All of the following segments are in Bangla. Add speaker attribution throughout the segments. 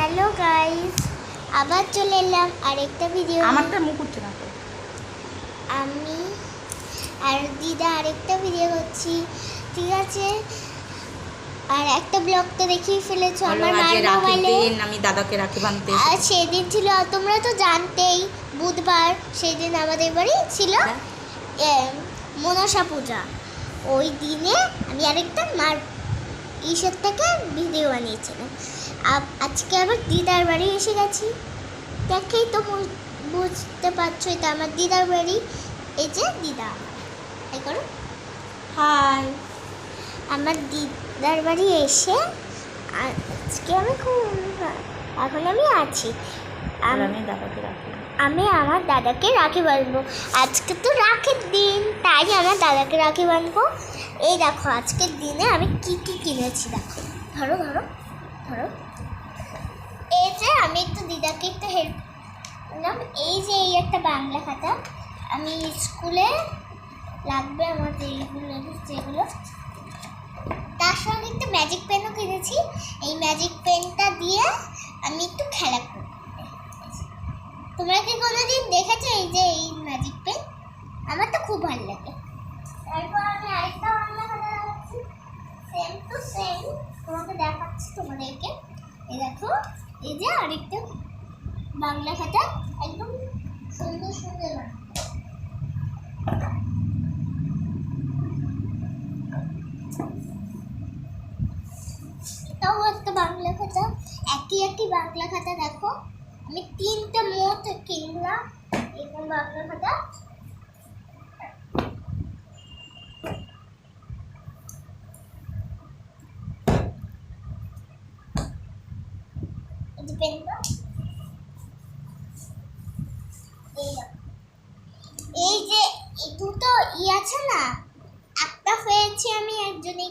Speaker 1: হ্যালো গাইস, আবার চলে এলাম আরেকটা ভিডিও।
Speaker 2: আমারটা মুখ উঠছে না তো।
Speaker 1: আমি আর দিদা আরেকটা ভিডিও করছি, ঠিক আছে? আর একটা ব্লগ তো দেখেই ফেলেছো আমার মার মোবাইলে।
Speaker 2: আমি দাদাকে রাখি বাঁধতে
Speaker 1: আর সেদিন ছিল, তোমরা তো জানতেই, বুধবার সেদিন আমাদের বাড়ি ছিল মনসা পূজা। ওই দিনে আমি আরেকটা মার ঈশার থেকে ভিডিও বানিয়েছিলাম। আজকে আবার দিদার বাড়ি এসে গেছি, দেখেই তো বুঝতে পারছো এটা আমার দিদার বাড়ি। এই যে দিদা, এই করো হাই। আমার দিদার বাড়ি এসে আজকে আমি এখন আমি আছি, আমি আমার দাদাকে রাখি বাঁধবো। আজকে তো রাখির দিন, তাই আমার দাদাকে রাখি বাঁধবো। এই দেখো আজকের দিনে আমি কি কি কিনেছি, দেখো। ধরো ধরো ধরো, এই যে আমি একটু দিদাকে একটু হেল্প করলাম। এই যে এই একটা বাংলা খাতা, আমি স্কুলে লাগবে আমার যেগুলো। তার সঙ্গে একটা ম্যাজিক পেনও কিনেছি। এই ম্যাজিক পেনটা দিয়ে আমি একটু খেলা করব। তোমরা কি কোনোদিন দেখেছো এই যে এই ম্যাজিক পেন? আমার তো খুব ভালো লাগে। তারপর আমি আরেকটা বাংলা খাতা দেখাচ্ছি, সেম টু সেম তোমাকে দেখাচ্ছি তোমাদেরকে। এই দেখো, এই যে আরেকটা বাংলা খাতা, একদম সুন্দর সুন্দর। এটাও একটা বাংলা খাতা, একই বাংলা খাতা। দেখো আমি 3টে মোট কিনলাম এরকম বাংলা খাতা। এই যে দুটো আছে না, একটা পেয়েছি আমি একজনই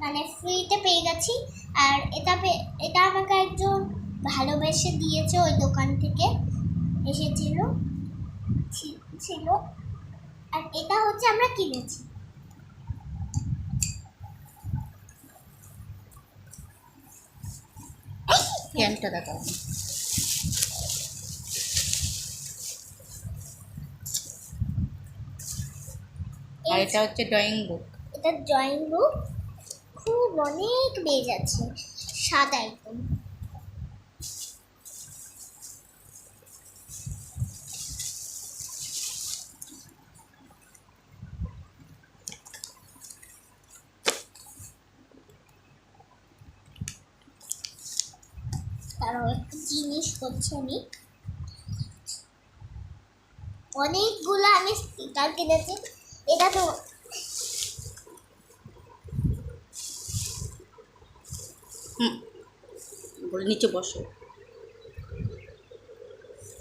Speaker 1: মানে ফ্রিতে পেয়ে গেছি। আর এটা আমাকে একজন ভালোবেসে দিয়েছে, ওই দোকান থেকে এসেছিল ছিল। আর এটা হচ্ছে আমরা কিনেছি।
Speaker 2: ক্যানটা দেখাও। আর এটা হচ্ছে ড্রয়িং বুক।
Speaker 1: এটা ড্রয়িং বুক, খুব অনেক পেজ আছে, সাদা একদম। তারও একটা জিনিস করছি আমি, অনেকগুলো আমি স্টিকার কিনেছি। এটা তো
Speaker 2: নিচে বসো,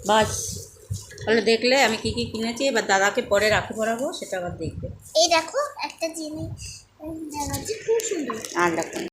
Speaker 2: বাস তাহলে দেখলে আমি কি কি কিনেছি। এবার দাদাকে পরে রাখি পরাবো, সেটা আবার দেখবে।
Speaker 1: এই দেখো একটা জিনিস দেখাচ্ছি, খুব সুন্দর।
Speaker 2: আর দেখো।